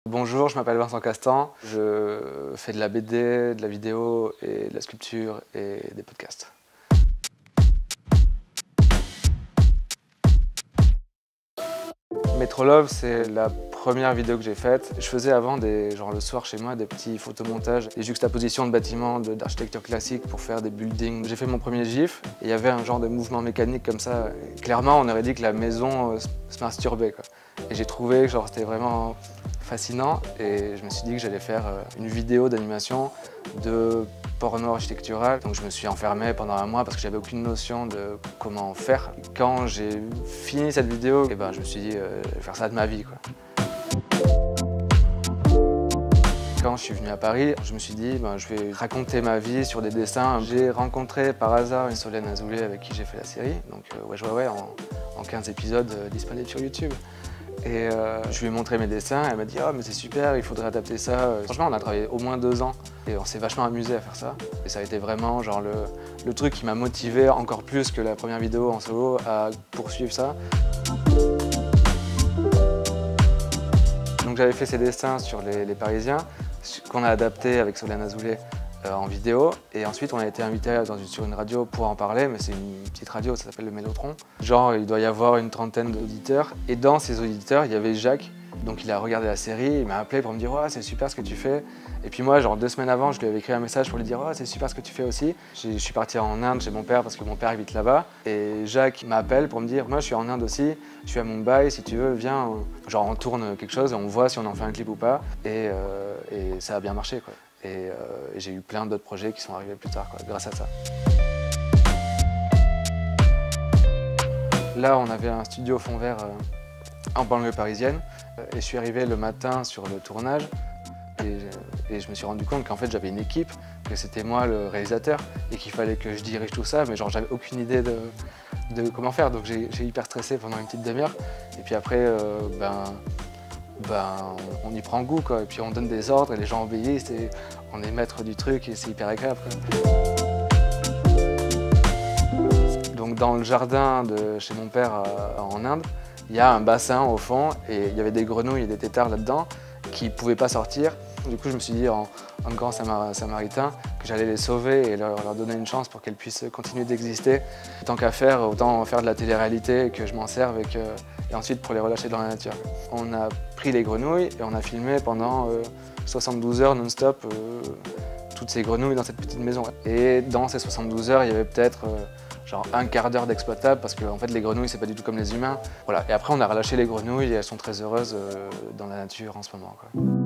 Bonjour, je m'appelle Vincent Castan, je fais de la BD, de la vidéo et de la sculpture et des podcasts. Metro Love, c'est la première vidéo que j'ai faite. Je faisais avant, genre le soir chez moi, des petits photomontages, des juxtapositions de bâtiments d'architecture classique pour faire des buildings. J'ai fait mon premier GIF et il y avait un genre de mouvement mécanique comme ça. Et clairement, on aurait dit que la maison se masturbait, quoi. Et j'ai trouvé que c'était vraiment fascinant et je me suis dit que j'allais faire une vidéo d'animation de porno architectural. Donc je me suis enfermé pendant un mois parce que j'avais aucune notion de comment faire. Quand j'ai fini cette vidéo, je me suis dit je vais faire ça de ma vie, quoi. Quand je suis venu à Paris, je me suis dit je vais raconter ma vie sur des dessins. J'ai rencontré par hasard une Solène Azoulay avec qui j'ai fait la série, donc ouais, en 15 épisodes disponibles sur YouTube. Et je lui ai montré mes dessins, elle m'a dit « Ah mais c'est super, il faudrait adapter ça ». Franchement, on a travaillé au moins 2 ans et on s'est vachement amusé à faire ça. Et ça a été vraiment genre le truc qui m'a motivé encore plus que la première vidéo en solo à poursuivre ça. Donc j'avais fait ces dessins sur les Parisiens, qu'on a adapté avec Solène Azoulay en vidéo, et ensuite on a été invité sur une radio pour en parler, mais c'est une petite radio, ça s'appelle le Mélotron. Genre il doit y avoir une trentaine d'auditeurs, et dans ces auditeurs il y avait Jacques, donc il a regardé la série, il m'a appelé pour me dire « Ouais, c'est super ce que tu fais ». Et puis moi, genre 2 semaines avant, je lui avais écrit un message pour lui dire « Ouais, c'est super ce que tu fais aussi ». Je suis parti en Inde chez mon père parce que mon père habite là-bas, et Jacques m'appelle pour me dire « Moi je suis en Inde aussi, je suis à Mumbai, si tu veux, viens, genre on tourne quelque chose et on voit si on en fait un clip ou pas ». Et ça a bien marché, quoi. Et j'ai eu plein d'autres projets qui sont arrivés plus tard, quoi, grâce à ça. Là, on avait un studio fond vert en banlieue parisienne et je suis arrivé le matin sur le tournage et je me suis rendu compte qu'en fait j'avais une équipe, que c'était moi le réalisateur et qu'il fallait que je dirige tout ça, mais genre j'avais aucune idée de comment faire, donc j'ai hyper stressé pendant une petite demi-heure et puis après on y prend goût, quoi. Et puis on donne des ordres et les gens obéissent et on est maître du truc et c'est hyper agréable, quoi. Donc dans le jardin de chez mon père en Inde, il y a un bassin au fond et il y avait des grenouilles et des têtards là-dedans qui ne pouvaient pas sortir. Du coup je me suis dit en grand samaritain que j'allais les sauver et leur donner une chance pour qu'elles puissent continuer d'exister. Tant qu'à faire, autant faire de la télé-réalité et que je m'en serve et ensuite pour les relâcher dans la nature. On a pris les grenouilles et on a filmé pendant 72 heures non-stop toutes ces grenouilles dans cette petite maison. Et dans ces 72 heures, il y avait peut-être genre un quart d'heure d'exploitable parce que en fait, les grenouilles, c'est pas du tout comme les humains. Voilà. Et après, on a relâché les grenouilles et elles sont très heureuses dans la nature en ce moment, quoi.